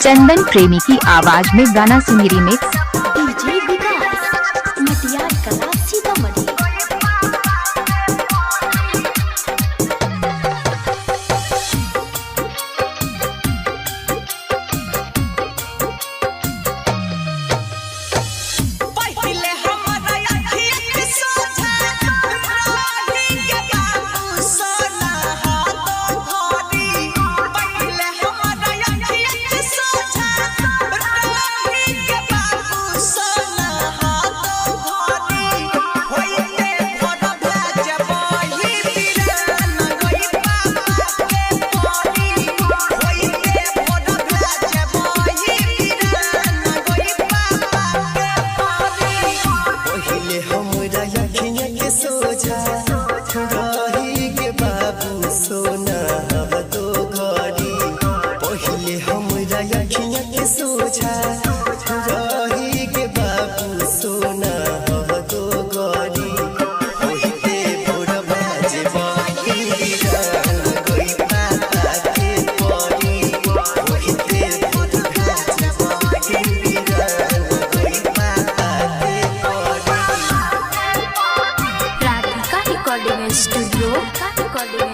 चंदन प्रेमी की आवाज में गाना सुनी रिमिक्स। डीजे विकास मटियार कला सीतामढ़ी।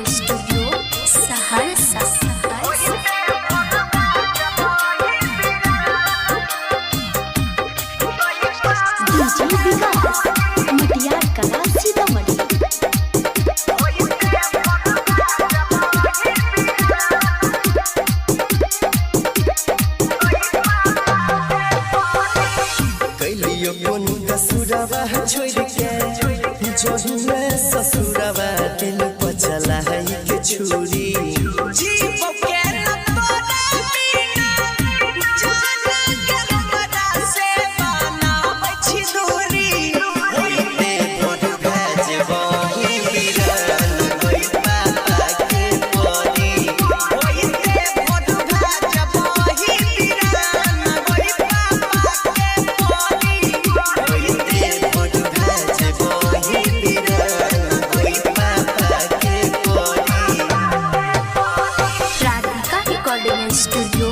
स्टूडियो सहरसा। डीजे विकास मटियार कला सीतामढ़ी। कैलियो कोन कसुरवा छोड़ के जोहिने ससुरवा दिल पचला है के छुरी जीव के न तोरा बिना जान के हमरा से बना मछी दूरी होइते भोर भेजबही बिरन कोई पापा के परी होइते भोर भेजबही बिरन कोई पापा के परी होइते भोर भेजबही बिरन कोई पापा के परी। Radhika recording studio